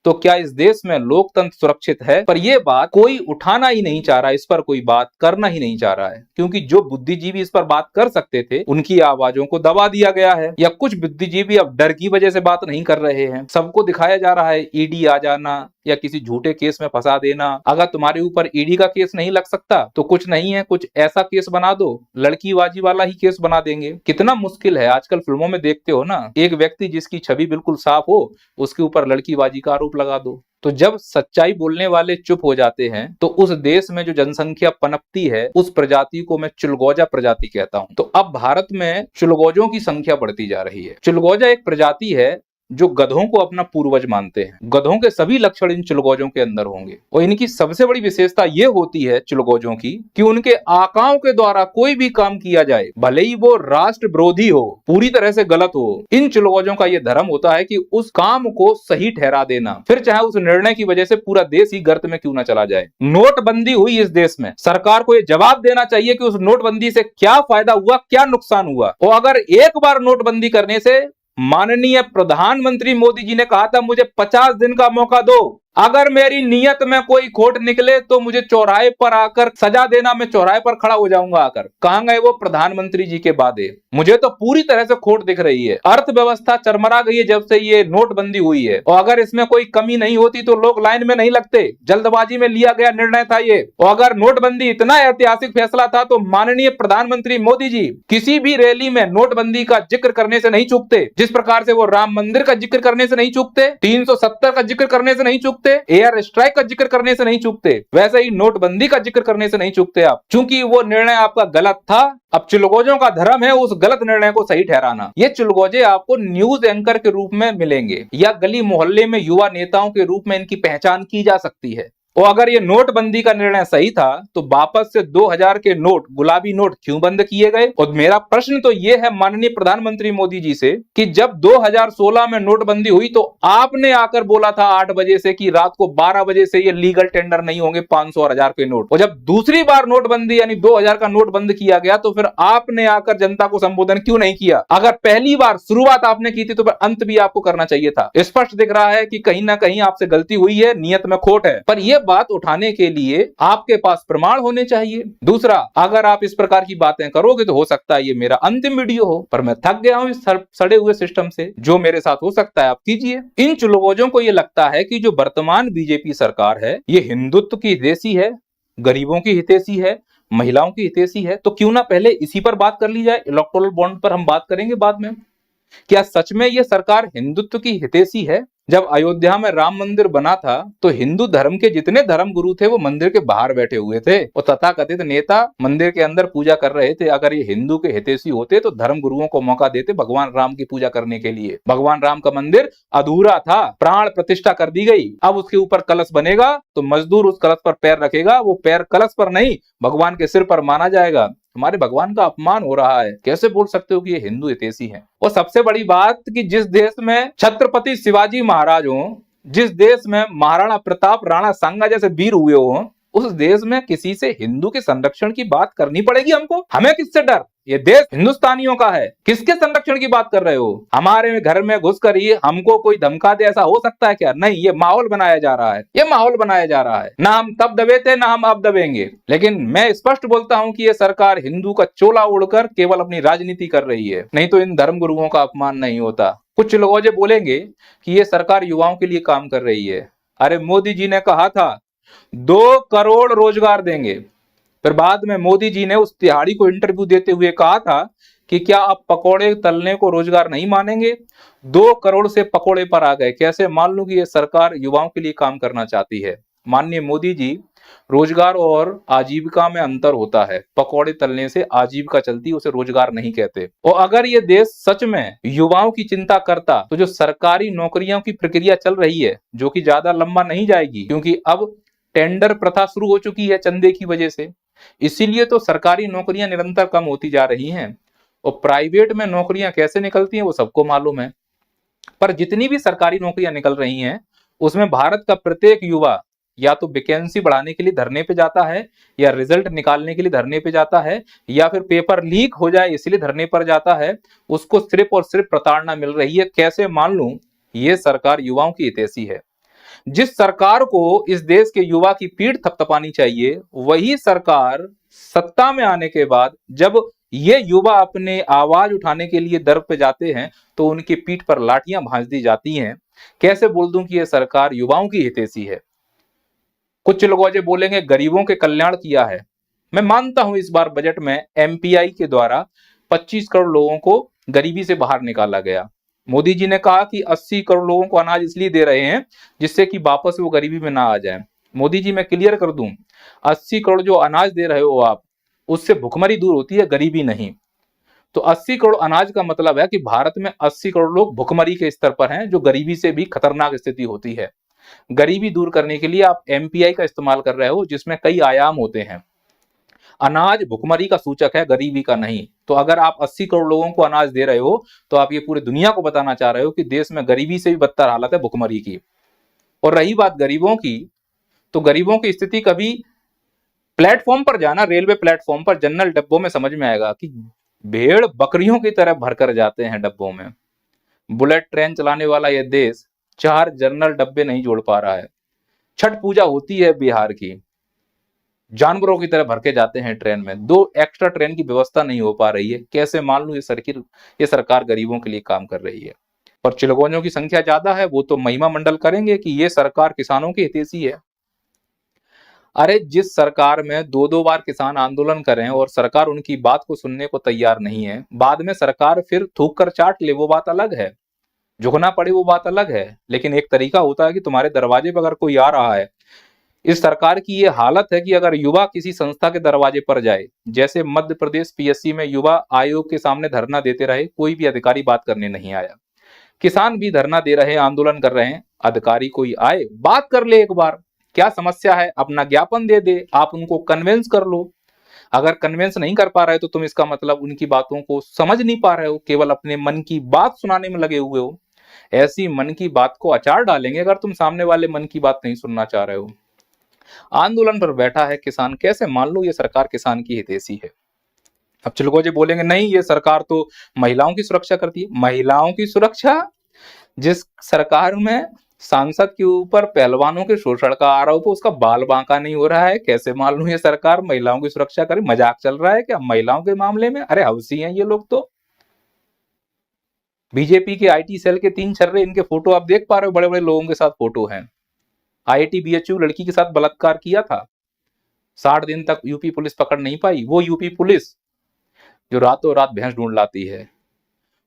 तो क्या इस देश में लोकतंत्र सुरक्षित है? पर यह बात कोई उठाना ही नहीं चाह रहा, इस पर कोई बात करना ही नहीं चाह रहा है, क्योंकि जो बुद्धिजीवी इस पर बात कर सकते थे उनकी आवाजों को दबा दिया गया है, या कुछ बुद्धिजीवी अब डर की वजह से बात नहीं कर रहे हैं। सबको दिखाया जा रहा है ईडी आ जाना या किसी झूठे केस में फंसा देना। अगर तुम्हारे ऊपर ईडी का केस नहीं लग सकता तो कुछ नहीं है, कुछ ऐसा केस बना दो, लड़कीबाजी वाला ही केस बना देंगे। कितना मुश्किल है। आजकल फिल्मों में देखते हो ना, एक व्यक्ति जिसकी छवि बिल्कुल साफ हो उसके ऊपर लड़कीबाजी का आरोप लगा दो। तो जब सच्चाई बोलने वाले चुप हो जाते हैं तो उस देश में जो जनसंख्या पनपती है उस प्रजाति को मैं चुलगौजा प्रजाति कहता हूं। तो अब भारत में चुलगौजों की संख्या बढ़ती जा रही है। चुलगौजा एक प्रजाति है जो गधों को अपना पूर्वज मानते हैं। गधों के सभी लक्षण इन चुलगौजों के अंदर होंगे, और इनकी सबसे बड़ी विशेषता यह होती है चुलगौजों की कि उनके आकाओं के द्वारा कोई भी काम किया जाए, भले ही वो राष्ट्र विरोधी हो, पूरी तरह से गलत हो, इन चुलगौजों का यह धर्म होता है कि उस काम को सही ठहरा देना, फिर चाहे उस निर्णय की वजह से पूरा देश ही गर्त में क्यों ना चला जाए। नोटबंदी हुई इस देश में, सरकार को यह जवाब देना चाहिए कि उस नोटबंदी से क्या फायदा हुआ, क्या नुकसान हुआ। और अगर एक बार नोटबंदी करने से, माननीय प्रधानमंत्री मोदी जी ने कहा था मुझे 50 दिन का मौका दो, अगर मेरी नियत में कोई खोट निकले तो मुझे चौराहे पर आकर सजा देना, मैं चौराहे पर खड़ा हो जाऊंगा आकर। कहां गए वो प्रधानमंत्री जी के वादे? मुझे तो पूरी तरह से खोट दिख रही है। अर्थव्यवस्था चरमरा गई है जब से ये नोटबंदी हुई है, और अगर इसमें कोई कमी नहीं होती तो लोग लाइन में नहीं लगते। जल्दबाजी में लिया गया निर्णय था ये। और अगर नोटबंदी इतना ऐतिहासिक फैसला था तो माननीय प्रधानमंत्री मोदी जी किसी भी रैली में नोटबंदी का जिक्र करने से नहीं चूकते। जिस प्रकार से वो राम मंदिर का जिक्र करने से नहीं चूकते, 370 का जिक्र करने से नहीं चूकते, एयर स्ट्राइक का जिक्र करने से नहीं चूकते, वैसे ही नोटबंदी का जिक्र करने से नहीं चूकते आप, क्योंकि वो निर्णय आपका गलत था। अब चुलगौजों का धर्म है उस गलत निर्णय को सही ठहराना। ये चुलगौजे आपको न्यूज एंकर के रूप में मिलेंगे, या गली मोहल्ले में युवा नेताओं के रूप में इनकी पहचान की जा सकती है। और अगर ये नोटबंदी का निर्णय सही था तो वापस से 2000 के नोट, गुलाबी नोट क्यों बंद किए गए? और मेरा प्रश्न तो ये है माननीय प्रधानमंत्री मोदी जी से कि जब 2016 में नोटबंदी हुई तो आपने आकर बोला था 8 बजे से कि रात को 12 बजे से ये लीगल टेंडर नहीं होंगे 500 और 1000 के नोट। और जब दूसरी बार नोटबंदी यानी 2000 का नोट बंद किया गया तो फिर आपने आकर जनता को संबोधन क्यों नहीं किया? अगर पहली बार शुरुआत आपने की थी तो फिर अंत भी आपको करना चाहिए था। स्पष्ट दिख रहा है कि कहीं ना कहीं आपसे गलती हुई है, नियत में खोट है। पर यह बात उठाने के लिए आपके पास प्रमाण होने चाहिए। दूसरा, अगर आप इस प्रकार की बातें करोगे तो हो सकता है ये मेरा अंतिम वीडियो हो, पर मैं थक गया हूं इस सड़े हुए सिस्टम से। जो मेरे साथ हो सकता है आप कीजिए। इन चुलगौजों को यह लगता है कि जो वर्तमान बीजेपी सरकार है ये हिंदुत्व की हितैषी है, गरीबों की हितैषी है, महिलाओं की हितैषी है। तो क्यों ना पहले इसी पर बात कर ली जाए। इलेक्टोरल बॉन्ड पर हम बात करेंगे बाद में। क्या सच में यह सरकार हिंदुत्व की हितैषी है? जब अयोध्या में राम मंदिर बना था तो हिंदू धर्म के जितने धर्म गुरु थे वो मंदिर के बाहर बैठे हुए थे, और तथाकथित नेता मंदिर के अंदर पूजा कर रहे थे। अगर ये हिंदू के हितैषी होते तो धर्म गुरुओं को मौका देते भगवान राम की पूजा करने के लिए। भगवान राम का मंदिर अधूरा था, प्राण प्रतिष्ठा कर दी गई, अब उसके ऊपर कलश बनेगा तो मजदूर उस कलश पर पैर रखेगा, वो पैर कलश पर नहीं भगवान के सिर पर माना जाएगा। हमारे भगवान का अपमान हो रहा है, कैसे बोल सकते हो कि ये हिंदू हितैषी है? और सबसे बड़ी बात कि जिस देश में छत्रपति शिवाजी महाराज हो, जिस देश में महाराणा प्रताप, राणा सांगा जैसे वीर हुए हो, उस देश में किसी से हिंदू के संरक्षण की बात करनी पड़ेगी हमको? हमें किससे डर? ये देश हिंदुस्तानियों का है, किसके संरक्षण की बात कर रहे हो? हमारे घर में घुसकर ही हमको कोई धमका दे, ऐसा हो सकता है क्या? नहीं, ये माहौल बनाया जा रहा है, ये माहौल बनाया जा रहा है। ना हम तब दबे थे ना हम अब दबेंगे। लेकिन मैं स्पष्ट बोलता हूं कि ये सरकार हिंदू का चोला उड़कर केवल अपनी राजनीति कर रही है, नहीं तो इन धर्म गुरुओं का अपमान नहीं होता। कुछ लोग जो बोलेंगे कि ये सरकार युवाओं के लिए काम कर रही है। अरे मोदी जी ने कहा था 2 करोड़ रोजगार देंगे, फिर बाद में मोदी जी ने उस तिहाड़ी को इंटरव्यू देते हुए कहा था कि क्या आप पकोड़े तलने को रोजगार नहीं मानेंगे? 2 करोड़ से पकोड़े पर आ गए। कैसे मान लूं कि ये सरकार युवाओं के लिए काम करना चाहती है? माननीय मोदी जी, रोजगार और आजीविका में अंतर होता है। पकोड़े तलने से आजीविका चलती, उसे रोजगार नहीं कहते। और अगर ये देश सच में युवाओं की चिंता करता तो जो सरकारी नौकरियों की प्रक्रिया चल रही है, जो कि ज्यादा लंबा नहीं जाएगी, क्योंकि अब टेंडर प्रथा शुरू हो चुकी है चंदे की वजह से, इसीलिए तो सरकारी नौकरियां निरंतर कम होती जा रही हैं। और प्राइवेट में नौकरियां कैसे निकलती हैं वो सबको मालूम है। पर जितनी भी सरकारी नौकरियां निकल रही हैं उसमें भारत का प्रत्येक युवा या तो वैकेंसी बढ़ाने के लिए धरने पे जाता है, या रिजल्ट निकालने के लिए धरने पे जाता है, या फिर पेपर लीक हो जाए इसलिए धरने पर जाता है। उसको सिर्फ और सिर्फ प्रताड़ना मिल रही है। कैसे मान लूं ये सरकार युवाओं की हितैषी है? जिस सरकार को इस देश के युवा की पीठ थपथपानी चाहिए, वही सरकार सत्ता में आने के बाद जब ये युवा अपने आवाज उठाने के लिए दर पे जाते हैं तो उनकी पीठ पर लाठियां भांज दी जाती हैं। कैसे बोल दूं कि ये सरकार युवाओं की हितैषी है। कुछ लोग अजय बोलेंगे गरीबों के कल्याण किया है। मैं मानता हूं इस बार बजट में एमपीआई के द्वारा 25 करोड़ लोगों को गरीबी से बाहर निकाला गया। मोदी जी ने कहा कि 80 करोड़ लोगों को अनाज इसलिए दे रहे हैं जिससे कि वापस वो गरीबी में ना आ जाए। मोदी जी मैं क्लियर कर दूं, 80 करोड़ जो अनाज दे रहे हो आप, उससे भुखमरी दूर होती है, गरीबी नहीं। तो 80 करोड़ अनाज का मतलब है कि भारत में 80 करोड़ लोग भुखमरी के स्तर पर हैं, जो गरीबी से भी खतरनाक स्थिति होती है। गरीबी दूर करने के लिए आप एमपीआई का इस्तेमाल कर रहे हो, जिसमें कई आयाम होते हैं। अनाज भुखमरी का सूचक है, गरीबी का नहीं। तो अगर आप 80 करोड़ लोगों को अनाज दे रहे हो तो आप ये पूरी दुनिया को बताना चाह रहे हो कि देश में गरीबी से भी बदतर हालत है भुखमरी की। और रही बात गरीबों की, तो गरीबों की स्थिति कभी प्लेटफॉर्म पर जाना, रेलवे प्लेटफॉर्म पर जनरल डब्बों में समझ में आएगा कि भेड़ बकरियों की तरह भरकर जाते हैं डब्बों में। बुलेट ट्रेन चलाने वाला यह देश 4 जनरल डब्बे नहीं जोड़ पा रहा है। छठ पूजा होती है बिहार की, जानवरों की तरह भर के जाते हैं ट्रेन में, 2 एक्स्ट्रा ट्रेन की व्यवस्था नहीं हो पा रही है। कैसे मान लूं ये सरकार गरीबों के लिए काम कर रही है। और चिलगोजों की संख्या ज्यादा है, वो तो महिमा मंडल करेंगे कि ये सरकार किसानों की हितैषी है। अरे जिस सरकार में 2-2 बार किसान आंदोलन करें और सरकार उनकी बात को सुनने को तैयार नहीं है, बाद में सरकार फिर थूक कर चाट ले, वो बात अलग है। झुकना पड़े वो बात अलग है। लेकिन एक तरीका होता है कि तुम्हारे दरवाजे पर अगर कोई आ रहा है, इस सरकार की ये हालत है कि अगर युवा किसी संस्था के दरवाजे पर जाए, जैसे मध्य प्रदेश पीएससी में युवा आयोग के सामने धरना देते रहे, कोई भी अधिकारी बात करने नहीं आया। किसान भी धरना दे रहे हैं, आंदोलन कर रहे हैं, अधिकारी कोई आए बात कर ले, एक बार क्या समस्या है अपना ज्ञापन दे दे, आप उनको कन्विंस कर लो। अगर कन्विंस नहीं कर पा रहे तो तुम इसका मतलब उनकी बातों को समझ नहीं पा रहे हो, केवल अपने मन की बात सुनाने में लगे हुए हो। ऐसी मन की बात को अचार डालेंगे अगर तुम सामने वाले मन की बात नहीं सुनना चाह रहे हो। आंदोलन पर बैठा है किसान, कैसे मान लो ये सरकार किसान की हितैषी है। अब चिलगोजे बोलेंगे नहीं ये सरकार तो महिलाओं की सुरक्षा करती है। महिलाओं की सुरक्षा? जिस सरकार में सांसद के ऊपर पहलवानों के शोषण का आरोप है, उसका बाल बांका नहीं हो रहा है, कैसे मान लूं ये सरकार महिलाओं की सुरक्षा करे? मजाक चल रहा है क्या महिलाओं के मामले में? अरे हवसी हैं ये लोग तो। बीजेपी के आईटी सेल के 3 छर्रे, इनके फोटो आप देख पा रहे हो, बड़े बड़े लोगों के साथ फोटो हैं। आईआईटी बीएचयू लड़की के साथ बलात्कार किया था, 60 दिन तक यूपी पुलिस पकड़ नहीं पाई। वो यूपी पुलिस जो रातों रात भैंस ढूंढ लाती है।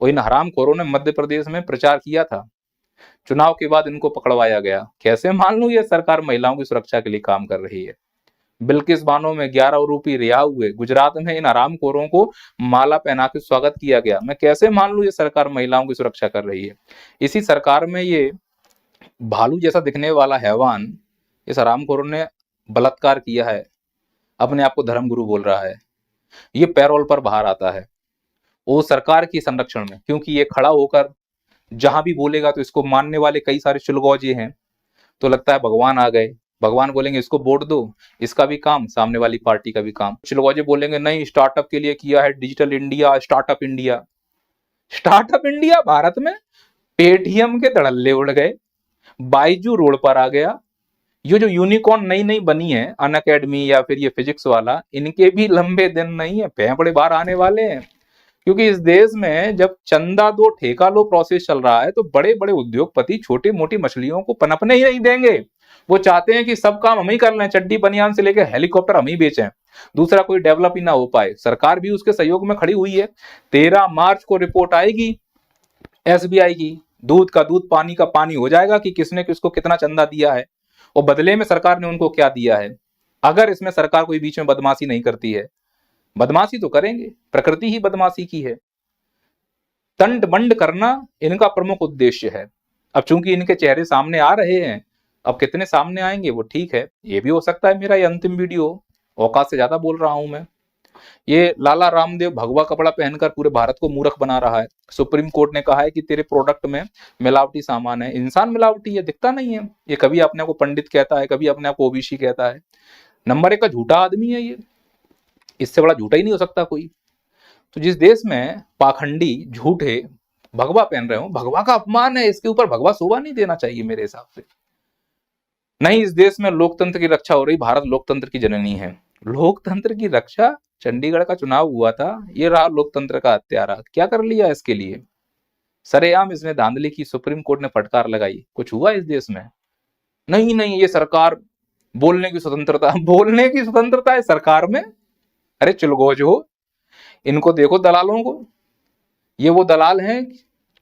वो इन हरामखोरों ने मध्य प्रदेश में प्रचार किया था, चुनाव के बाद इनको पकड़वाया गया। कैसे मान लूं ये सरकार महिलाओं की सुरक्षा के लिए काम कर रही है। बिल्किस बानो में 11 आरोपी रिहा हुए, गुजरात में इन हरामखोरों को माला पहना के स्वागत किया गया। मैं कैसे मान लूं ये सरकार महिलाओं की सुरक्षा कर रही है। इसी सरकार में ये भालू जैसा दिखने वाला हैवान, इस हरामखोरों ने बलात्कार किया है, अपने आप को धर्मगुरु बोल रहा है। ये पैरोल पर बाहर आता है वो सरकार की संरक्षण में, क्योंकि ये खड़ा होकर जहां भी बोलेगा तो इसको मानने वाले कई सारे चुलगौजे हैं। तो लगता है भगवान आ गए, भगवान बोलेंगे इसको वोट दो, इसका भी काम, सामने वाली पार्टी का भी काम। चुलगौजे बोलेंगे नहीं स्टार्टअप के लिए किया है, digital India, startup India. Startup India Bharat में पेटीएम के धड़ल्ले उड़ गए, बाइजू रोड पर आ गया। ये जो यूनिकॉर्न नई नई बनी है, अनअकैडमी या फिर ये फिजिक्स वाला, इनके भी लंबे दिन नहीं है, फेफड़े बाहर आने वाले हैं। क्योंकि इस देश में जब चंदा दो ठेका लो प्रोसेस चल रहा है, तो बड़े बड़े उद्योगपति छोटी मोटी मछलियों को पनपने ही नहीं देंगे। वो चाहते हैं कि सब काम हम ही कर लें, चड्डी बनियान से लेकर हेलीकॉप्टर हम ही बेचें, दूसरा कोई डेवलप ही ना हो पाए। सरकार भी उसके सहयोग में खड़ी हुई है। 13 मार्च को रिपोर्ट आएगी एसबीआई की, दूध का दूध पानी का पानी हो जाएगा कि किसने किसको कितना चंदा दिया है और बदले में सरकार ने उनको क्या दिया है। अगर इसमें सरकार कोई बीच में बदमाशी नहीं करती है, बदमाशी तो करेंगे, प्रकृति ही बदमाशी की है। तंड बंड करना इनका प्रमुख उद्देश्य है। अब चूंकि इनके चेहरे सामने आ रहे हैं, अब कितने सामने आएंगे वो ठीक है, ये भी हो सकता है मेरा ये अंतिम वीडियो, औकात से ज्यादा बोल रहा हूं मैं। ये लाला रामदेव भगवा कपड़ा पहनकर पूरे भारत को मूर्ख बना रहा है। सुप्रीम कोर्ट ने कहा है कि तेरे प्रोडक्ट में मिलावटी सामान है। इंसान मिलावटी है, दिखता नहीं है। ये कभी अपने को पंडित कहता है, कभी अपने आप को ओबीसी कहता है। नंबर 1 का झूठा आदमी है ये, इससे बड़ा झूठा ही नहीं हो सकता कोई। तो जिस देश में पाखंडी झूठे भगवा पहन रहे हो, भगवा का अपमान है, इसके ऊपर भगवा शोभा नहीं देना चाहिए मेरे हिसाब से। नहीं, इस देश में लोकतंत्र की रक्षा हो रही, भारत लोकतंत्र की जननी है। लोकतंत्र की रक्षा, चंडीगढ़ का चुनाव हुआ था, ये रहा लोकतंत्र का हत्यारा। क्या कर लिया इसके लिए? सरेआम इसने धांधली की, सुप्रीम कोर्ट ने फटकार लगाई, कुछ हुआ इस देश में? नहीं नहीं, ये सरकार, बोलने की स्वतंत्रता, बोलने की स्वतंत्रता है सरकार में? अरे चुलगोज हो, इनको देखो दलालों को। ये वो दलाल हैं,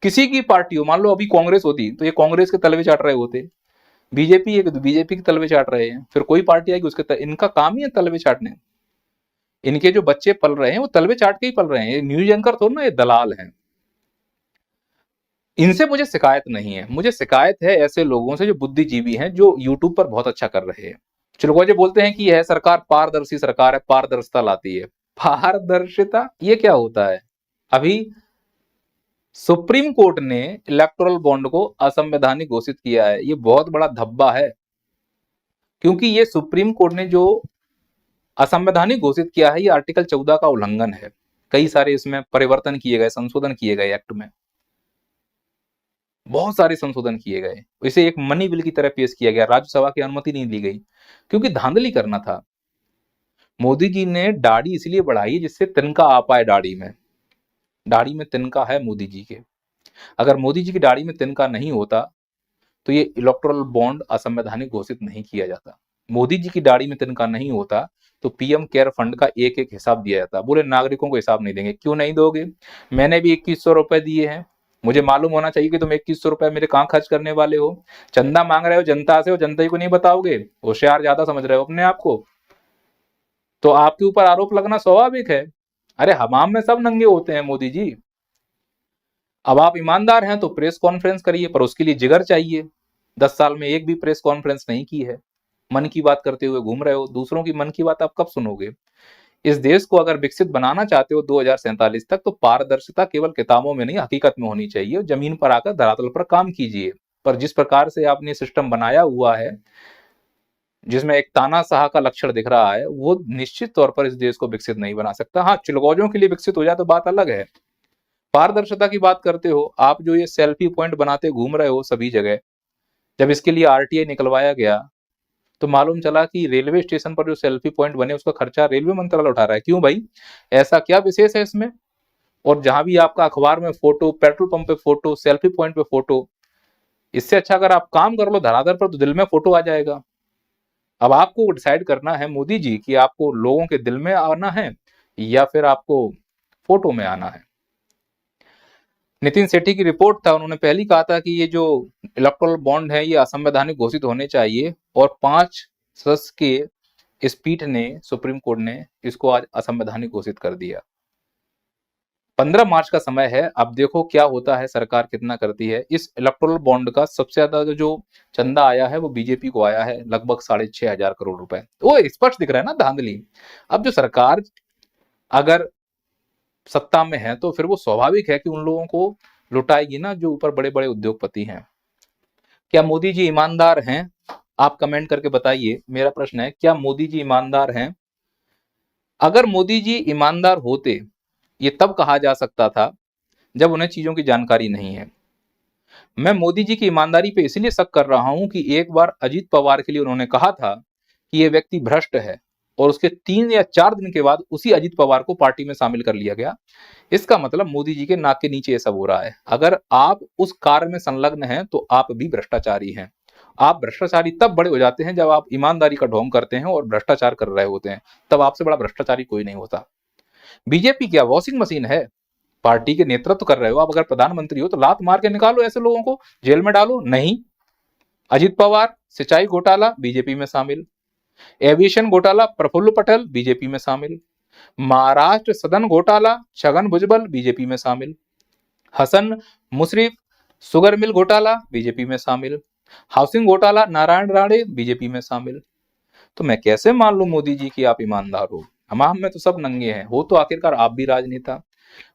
किसी की पार्टी हो, मान लो अभी कांग्रेस होती तो ये कांग्रेस के तलवे चाट रहे होते, बीजेपी है तो बीजेपी के तलवे चाट रहे हैं, फिर कोई पार्टी आएगी उसके इनका काम ही है तलवे चाटने। इनके जो बच्चे पल रहे हैं वो तलवे चाट के ही पल रहे हैं, ये न्यूज एंकर थोड़ा ना, ये दलाल हैं। इनसे मुझे शिकायत नहीं है, मुझे शिकायत है ऐसे लोगों से जो बुद्धिजीवी हैं, जो यूट्यूब पर बहुत अच्छा कर रहे हैं। चिलगोजे बोलते हैं कि यह सरकार पारदर्शी सरकार है, पारदर्शिता लाती है। पारदर्शिता ये क्या होता है? अभी सुप्रीम कोर्ट ने इलेक्टोरल बॉन्ड को असंवैधानिक घोषित किया है, ये बहुत बड़ा धब्बा है, क्योंकि ये सुप्रीम कोर्ट ने जो असंवैधानिक घोषित किया है, ये आर्टिकल 14 का उल्लंघन है। कई सारे इसमें परिवर्तन किए गए, संशोधन किए गए, एक्ट में बहुत सारे संशोधन किए गए, इसे एक मनी बिल की तरह पेश किया गया, राज्यसभा की अनुमति नहीं दी गई, क्योंकि धांधली करना था। मोदी जी ने दाढ़ी इसलिए बढ़ाई जिससे तिनका आ पाए दाढ़ी में तिनका है मोदी जी के। अगर मोदी जी की दाढ़ी में तिनका नहीं होता तो ये इलेक्टोरल बॉन्ड असंवैधानिक घोषित नहीं किया जाता। मोदी जी की दाढ़ी में तिनका नहीं होता तो पीएम केयर फंड का एक एक हिसाब दिया जाता। बोले नागरिकों को हिसाब नहीं देंगे, क्यों नहीं दोगे? मैंने भी 2100 रुपए दिए हैं, मुझे मालूम होना चाहिए कि तुम 2100 रुपए मेरे कहाँ खर्च करने वाले हो। चंदा मांग रहे हो जनता से, हो जनता ही को नहीं बताओगे, होशियार ज्यादा समझ रहे हो अपने आप को, तो आपके ऊपर आरोप लगना स्वाभाविक है। अरे हमाम में सब नंगे होते हैं मोदी जी। अब आप ईमानदार हैं तो प्रेस कॉन्फ्रेंस करिए, पर उसके लिए जिगर चाहिए। 10 साल में एक भी प्रेस कॉन्फ्रेंस नहीं की है, मन की बात करते हुए घूम रहे हो। दूसरों की मन की बात आप कब सुनोगे? इस देश को अगर विकसित बनाना चाहते हो 2047 तक, तो पारदर्शिता केवल किताबों में नहीं, हकीकत में होनी चाहिए। जमीन पर आकर धरातल पर काम कीजिए। पर जिस प्रकार से आपने सिस्टम बनाया हुआ है, जिसमें एक तानाशाह का लक्षण दिख रहा है, वो निश्चित तौर पर इस देश को विकसित नहीं बना सकता। हाँ, चिलगोजों के लिए विकसित हो जाए तो बात अलग है। पारदर्शिता की बात करते हो आप, जो ये सेल्फी पॉइंट बनाते घूम रहे हो सभी जगह, जब इसके लिए आरटीआई निकलवाया गया तो मालूम चला कि रेलवे स्टेशन पर जो सेल्फी पॉइंट बने उसका खर्चा रेलवे मंत्रालय उठा रहा है। क्यों भाई, ऐसा क्या विशेष है इसमें? और जहां भी आपका अखबार में फोटो, पेट्रोल पंप पे फोटो, सेल्फी पॉइंट पे फोटो, इससे अच्छा अगर आप काम कर लो धरातल पर तो दिल में फोटो आ जाएगा। अब आपको डिसाइड करना है मोदी जी कि आपको लोगों के दिल में आना है या फिर आपको फोटो में आना है। नितिन सेठी की रिपोर्ट था, उन्होंने पहले ही कहा था कि ये जो इलेक्टोरल बॉन्ड है ये असंवैधानिक घोषित होने चाहिए, और 5 सदस्य के इस पीठ ने, सुप्रीम कोर्ट ने इसको आज असंवैधानिक घोषित कर दिया। 15 मार्च का समय है, अब देखो क्या होता है, सरकार कितना करती है। इस इलेक्टोरल बॉन्ड का सबसे ज्यादा जो चंदा आया है वो बीजेपी को आया है, लगभग 6,500 करोड़ रुपए। वो स्पष्ट दिख रहा है ना धांधली। अब जो सरकार अगर सत्ता में है तो फिर वो स्वाभाविक है कि उन लोगों को लुटाएगी ना जो ऊपर बड़े बड़े उद्योगपति हैं। क्या मोदी जी ईमानदार हैं? आप कमेंट करके बताइए। मेरा प्रश्न है, क्या मोदी जी ईमानदार हैं? अगर मोदी जी ईमानदार होते, ये तब कहा जा सकता था जब उन्हें चीजों की जानकारी नहीं है। मैं मोदी जी की ईमानदारी पे इसलिए शक कर रहा हूं कि एक बार अजीत पवार के लिए उन्होंने कहा था कि यह व्यक्ति भ्रष्ट है, और उसके 3 या 4 दिन के बाद उसी अजीत पवार को पार्टी में शामिल कर लिया गया। इसका मतलब मोदी जी के नाक के नीचे ये सब हो रहा है। अगर आप उस कार्य में संलग्न हैं तो आप भी भ्रष्टाचारी हैं। आप भ्रष्टाचारी तब बड़े हो जाते हैं जब आप ईमानदारी का ढोंग करते हैं और भ्रष्टाचार कर रहे होते हैं, तब आपसे बड़ा भ्रष्टाचारी कोई नहीं होता। बीजेपी क्या वॉशिंग मशीन है? पार्टी के नेतृत्व कर रहे हो आप, अगर प्रधानमंत्री हो तो लात मार के निकालो ऐसे लोगों को, जेल में डालो। नहीं, अजीत पवार सिंचाई घोटाला बीजेपी में शामिल, एविएशन घोटाला प्रफुल्ल पटेल बीजेपी में शामिल, महाराष्ट्र सदन घोटाला छगन भुजबल बीजेपी में शामिल, हसन मुशरीफ शुगर मिल घोटाला बीजेपी में शामिल, हाउसिंग घोटाला नारायण राणे बीजेपी में शामिल। तो मैं कैसे मान लूं मोदी जी की आप ईमानदार हो? हम में तो सब नंगे हैं, हो तो आखिरकार आप भी राजनेता।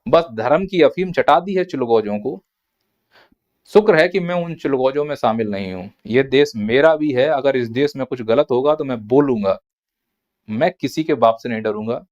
बस धर्म की अफीम चटा दी है चुलगोजों को। शुक्र है कि मैं उन चुलगोजों में शामिल नहीं हूं। यह देश मेरा भी है, अगर इस देश में कुछ गलत होगा तो मैं बोलूंगा। मैं किसी के बाप से नहीं डरूंगा।